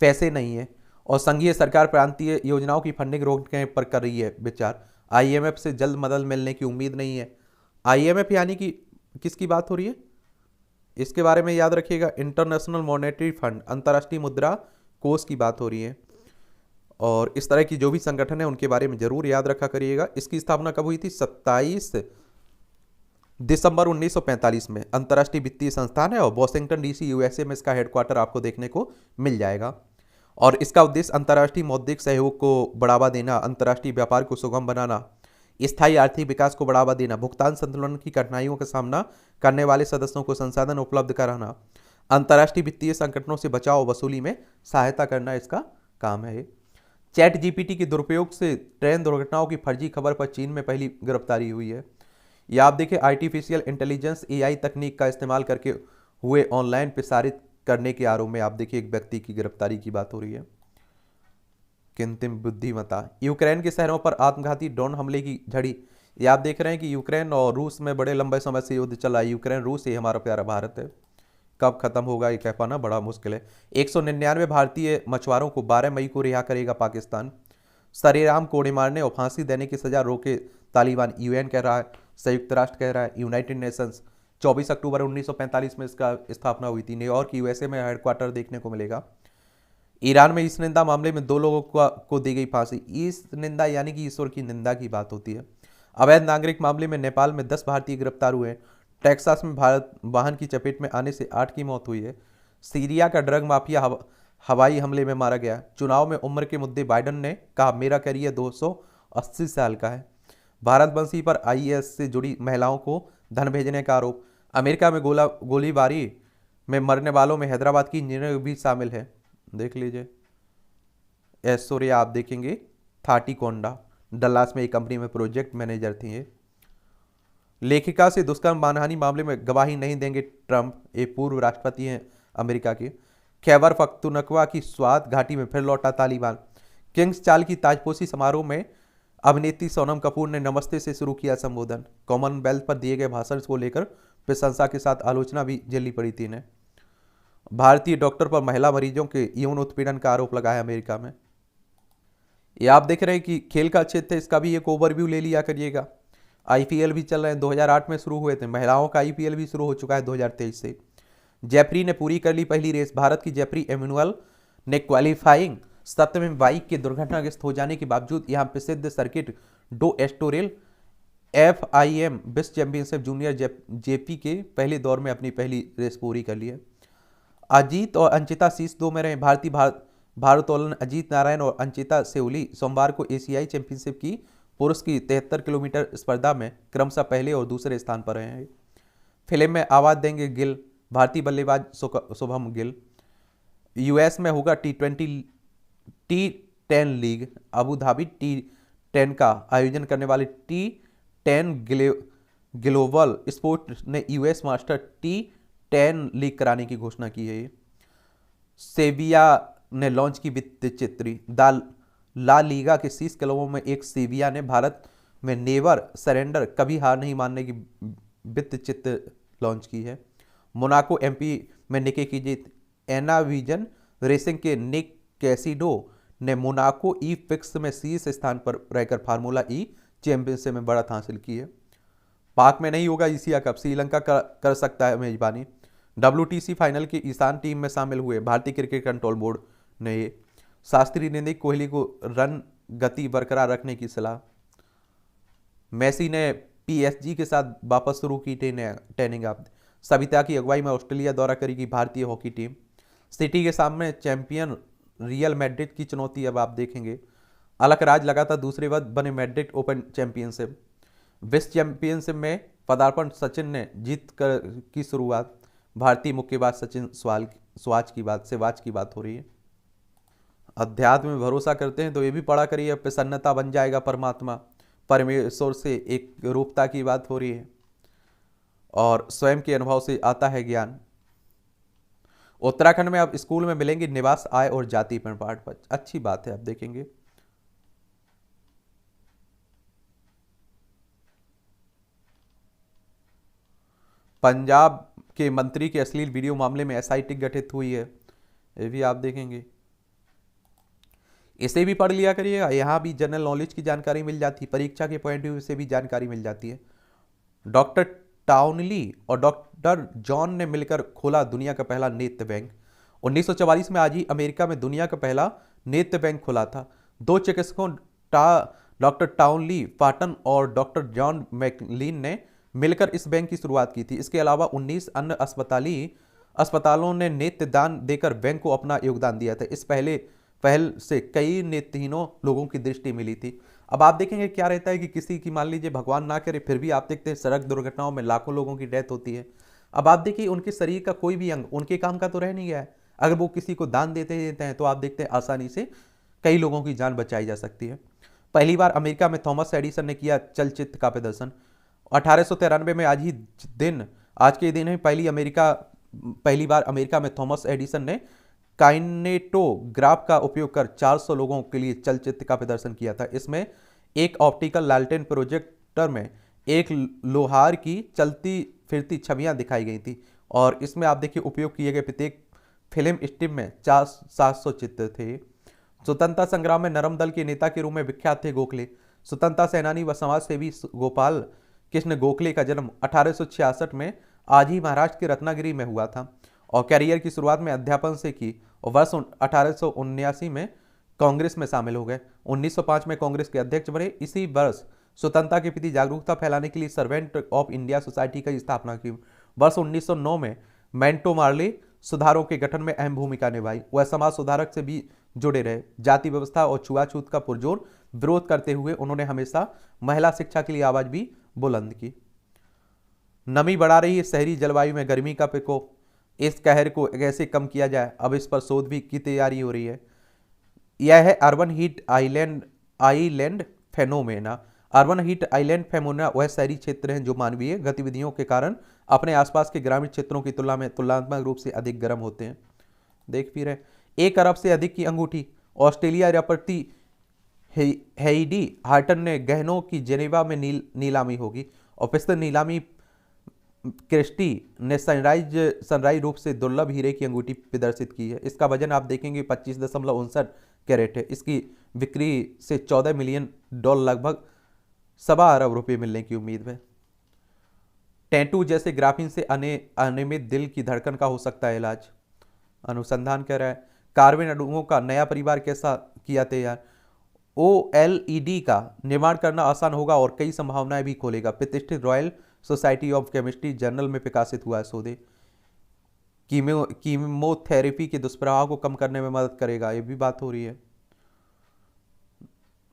पैसे नहीं है और संघीय सरकार प्रांतीय योजनाओं की फंडिंग रोकने पर कर रही है विचार। आईएमएफ से जल्द मदद मिलने की उम्मीद नहीं है। आईएमएफ यानी कि किसकी बात हो रही है, इसके बारे में याद रखिएगा। इंटरनेशनल मॉनेटरी फंड, अंतर्राष्ट्रीय मुद्रा कोष की बात हो रही है। और इस तरह की जो भी संगठन है उनके बारे में जरूर याद रखा करिएगा। इसकी स्थापना कब हुई थी? 27 दिसंबर 1945 में। अंतर्राष्ट्रीय वित्तीय संस्थान है और वॉशिंगटन डीसी यूएसए में इसका हेडक्वार्टर आपको देखने को मिल जाएगा। और इसका उद्देश्य अंतर्राष्ट्रीय मौद्रिक सहयोग को बढ़ावा देना, अंतर्राष्ट्रीय व्यापार को सुगम बनाना, स्थायी आर्थिक विकास को बढ़ावा देना, भुगतान संतुलन की कठिनाइयों का सामना करने वाले सदस्यों को संसाधन उपलब्ध कराना, अंतर्राष्ट्रीय वित्तीय संकटों से बचाव और वसूली में सहायता करना इसका काम है। चैट जीपीटी के दुरुपयोग से ट्रेन दुर्घटनाओं की फर्जी खबर पर चीन में पहली गिरफ्तारी हुई है। या आप देखें, आर्टिफिशियल इंटेलिजेंस एआई तकनीक का इस्तेमाल करके हुए ऑनलाइन प्रसारित करने के आरोप में आप देखिए एक व्यक्ति की गिरफ्तारी की बात हो रही है। कृत्रिम बुद्धिमत्ता। यूक्रेन के शहरों पर आत्मघाती ड्रोन हमले की झड़ी। ये आप देख रहे हैं कि यूक्रेन और रूस में बड़े लंबे समय से युद्ध चला है। यूक्रेन रूस, ये हमारा प्यारा भारत है। कब खत्म होगा ये कह पाना बड़ा मुश्किल है। 199 भारतीय मछुआरों को 12 मई को रिहा करेगा पाकिस्तान। सरेआम कोड़े मारने और फांसी देने की सजा रोके तालिबान, यूएन कह रहा है, संयुक्त राष्ट्र कह रहा है, यूनाइटेड नेशंस। 24 अक्टूबर 1945 में इसका स्थापना हुई थी। न्यूयॉर्क यूएसए में हेडक्वार्टर देखने को मिलेगा। ईरान में इस निंदा मामले में 2 लोगों को दी गई फांसी। इस निंदा यानी कि ईश्वर की निंदा की बात होती है। अवैध नागरिक मामले में नेपाल में 10 भारतीय गिरफ्तार हुए हैं। टेक्सास में भारत वाहन की चपेट में आने से 8 की मौत हुई है। सीरिया का ड्रग माफिया हवाई हमले में मारा गया। चुनाव में उम्र के मुद्दे बाइडन ने कहा मेरा करियर 280 साल का है। भारतवंशी पर आईएस से जुड़ी महिलाओं को धन भेजने का आरोप। अमेरिका में गोलीबारी में मरने वालों में हैदराबाद की इंजीनियर भी शामिल है। देख लीजिए। ऐश्वर्या आप देखेंगे थाटी कोंडा डल्लास में एक कंपनी में प्रोजेक्ट मैनेजर थी ये। लेखिका से दुष्कर्म मानहानि मामले में गवाही नहीं देंगे ट्रंप, एक पूर्व राष्ट्रपति हैं अमेरिका के। खैबर पख्तूनख्वा की स्वात घाटी में फिर लौटा तालिबान। किंग्स चाल की ताजपोशी समारोह में अभिनेत्री सोनम कपूर ने नमस्ते से शुरू किया संबोधन। कॉमनवेल्थ पर दिए गए भाषण को लेकर प्रशंसा के साथ आलोचना भी झेलनी पड़ी थी इन्हें। भारतीय डॉक्टर पर महिला मरीजों के यौन उत्पीड़न का आरोप लगा है अमेरिका में। ये आप देख रहे हैं कि खेल का क्षेत्र है, इसका भी एक ओवरव्यू ले लिया करिएगा। आईपीएल भी चल रहे हैं, 2008 में शुरू हुए थे। महिलाओं का आईपीएल भी शुरू हो चुका है 2023 से। जेफरी ने पूरी कर ली पहली रेस। भारत की जेफरी एमेनुअल ने क्वालिफाइंग सत्र में बाइक के दुर्घटनाग्रस्त हो जाने के बावजूद यहां प्रसिद्ध सर्किट डो एस्टोरेल FIM विश्व चैंपियनशिप जूनियर जेपी के पहले दौर में अपनी पहली रेस पूरी कर ली है। अजीत और अंचिता शीर्ष 2 में रहे। भारतीय भारोत्तोलन अजीत नारायण और अंचिता सेउली सोमवार को एशियाई चैंपियनशिप की पुरुष की 73 किलोमीटर स्पर्धा में क्रमशः पहले और दूसरे स्थान पर रहे हैं। फिल्म में आवाज देंगे गिल, भारतीय बल्लेबाज शुभम गिल। यूएस में होगा T10 league. Abu Dhabi T10 का आयोजन करने वाले T10 ग्लोबल स्पोर्ट ने यूएस मास्टर T10 लीग कराने की घोषणा की है। सेविया ने लॉन्च की वित्तीय चित्री। ला लीगा के 30 क्लबों में एक सेविया ने भारत में नेवर सरेंडर कभी हार नहीं मानने की वित्तीय चित्र लॉन्च की है। मोनाको MP में निके की जीत। एनाविजन रेसिंग के निक कैसिडो ने मोनाको ई फिक्स में शीर्ष स्थान पर रहकर फार्मूला ई चैंपियनशिप में बढ़त हासिल की है। पाक में नहीं होगा एशिया कप, श्रीलंका कर सकता है मेजबानी। WTC फाइनल की ईशान टीम में शामिल हुए भारतीय क्रिकेट कंट्रोल बोर्ड ने शास्त्री ने दी कोहली को रन गति बरकरार रखने की सलाह। मेसी ने PSG के साथ वापस शुरू की ट्रेनिंग। आप सविता की अगुवाई में ऑस्ट्रेलिया दौरा करेगी भारतीय हॉकी टीम। सिटी के सामने चैंपियन रियल मैड्रिड की चुनौती अब आप देखेंगे। अलकराज लगातार दूसरे बार बने मैड्रिड ओपन चैंपियनशिप। विश्व चैंपियनशिप में पदार्पण सचिन ने जीत कर की शुरुआत। भारतीय मुक्केबाज सचिन सहवाग की बात हो रही है। अध्यात्म में भरोसा करते हैं तो ये भी पढ़ा करिए, प्रसन्नता बन जाएगा परमात्मा। परमेश्वर से एक रूपता की बात हो रही है और स्वयं के अनुभव से आता है ज्ञान। उत्तराखंड में अब स्कूल में मिलेंगे निवास आय और जाति प्रमाण पत्र। अच्छी बात है, आप देखेंगे। पंजाब के मंत्री के अश्लील वीडियो मामले में SIT गठित हुई है, ये भी आप देखेंगे। इसे भी पढ़ लिया करिएगा, यहाँ भी जनरल नॉलेज की जानकारी मिल जाती है, परीक्षा के पॉइंट ऑफ व्यू से भी जानकारी मिल जाती है। डॉक्टर टाउनली और डॉक्टर जॉन ने मिलकर खोला दुनिया का पहला नेत्र बैंक। 1944 में आज ही अमेरिका में दुनिया का पहला नेत्र बैंक खुला था। 2 चिकित्सकों डॉक्टर टाउनली पाटन और डॉक्टर जॉन मैकलिन ने मिलकर इस बैंक की शुरुआत की थी। इसके अलावा 19 अन्य अस्पतालों ने नेत्र दान देकर बैंक को अपना योगदान दिया था। इस पहल से कई नेत्रहीनों लोगों की दृष्टि मिली थी। अब आप देखेंगे क्या रहता है कि किसी की मान लीजिए भगवान ना करे, फिर भी आप देखते हैं सड़क दुर्घटनाओं में लाखों लोगों की डेथ होती है। अब आप देखिए उनके शरीर का कोई भी अंग उनके काम का तो रह नहीं गया है, अगर वो किसी को दान देते हैं तो आप देखते हैं आसानी से कई लोगों की जान बचाई जा सकती है। पहली बार अमेरिका में थॉमस एडिसन ने किया चलचित्र का प्रदर्शन। 1893 में आज के दिन ही पहली बार अमेरिका में थॉमस एडिसन ने काइनेटोग्राफ का उपयोग कर 400 लोगों के लिए चलचित्र का प्रदर्शन किया था। इसमें एक ऑप्टिकल लालटेन प्रोजेक्टर में एक लोहार की चलती फिरती छवियां दिखाई गई थी और इसमें आप देखिए उपयोग किए गए प्रत्येक फिल्म स्ट्रिप में 700 चित्र थे। स्वतंत्रता संग्राम में नरम दल के नेता के रूप में विख्यात थे गोखले। स्वतंत्रता सेनानी व समाज सेवी गोपाल कृष्ण गोखले का जन्म 1866 में आज ही महाराष्ट्र के रत्नागिरी में हुआ था। और करियर की शुरुआत में अध्यापन से की और वर्ष 1879 में कांग्रेस में शामिल हो गए। 1905 में कांग्रेस के अध्यक्ष बने। इसी वर्ष स्वतंत्रता के प्रति जागरूकता फैलाने के लिए सर्वेंट ऑफ इंडिया सोसाइटी की स्थापना की। वर्ष 1909 में मेंटो मार्ले सुधारों के गठन में अहम भूमिका निभाई। वह समाज सुधारक से भी जुड़े रहे। जाति व्यवस्था और छुआछूत का पुरजोर विरोध करते हुए उन्होंने हमेशा महिला शिक्षा के लिए आवाज भी बुलंद की। नमी बढ़ा रही है शहरी जलवायु में गर्मी का प्रकोप, इस कहर को कैसे कम किया जाए, अब इस पर शोध भी की तैयारी हो रही है। यह है urban heat island phenomena. Urban heat island phenomena वह शहरी क्षेत्र हैं जो मानवीय गतिविधियों के कारण अपने आसपास के ग्रामीण क्षेत्रों की तुलना में तुलनात्मक रूप से अधिक गर्म होते हैं। देख भी रहे 1 अरब से अधिक की अंगूठी। ऑस्ट्रेलिया राष्ट्रपति हेइडी हार्टन ने गहनों की जेनेवा में नीलामी होगी और प्रसिद्ध नीलामी क्रिस्टी ने सनराइज रूप से दुर्लभ हीरे की अंगूठी प्रदर्शित की है। इसका वजन आप देखेंगे 25.59 कैरेट है। इसकी बिक्री से 14 मिलियन डॉलर लगभग 1.25 अरब रुपए मिलने की उम्मीद है। टैटू जैसे ग्राफिन से अनियमित दिल की धड़कन का हो सकता है इलाज। अनुसंधान कह रहा है कार्बन अणुओं का नया परिवार कैसा किया तैयार। OLED का निर्माण करना आसान होगा और कई संभावनाएं भी खोलेगा। प्रतिष्ठित royal society of chemistry journal में प्रकाशित हुआ है शोध। कीमोथेरेपी के दुष्प्रभाव को कम करने में मदद करेगा, ये भी बात हो रही है।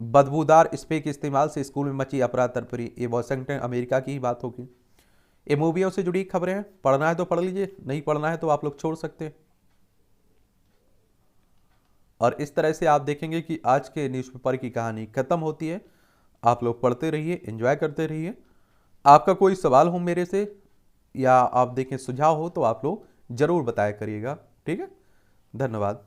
बदबूदार स्प्रे के इस्तेमाल से स्कूल में मची अपराध तड़पड़ी, ये वॉशिंगटन अमेरिका की ही बात होगी। ये मूवियों से जुड़ी खबरें हैं, पढ़ना है तो पढ़ लीजिए, नहीं पढ़ना है तो आप लोग छोड़ सकते हैं। और इस तरह से आप देखेंगे कि आज के न्यूज़पेपर की कहानी खत्म होती है। आप लोग पढ़ते रहिए, एंजॉय करते रहिए। आपका कोई सवाल हो मेरे से या आप देखें सुझाव हो तो आप लोग जरूर बताया करिएगा। ठीक है, धन्यवाद।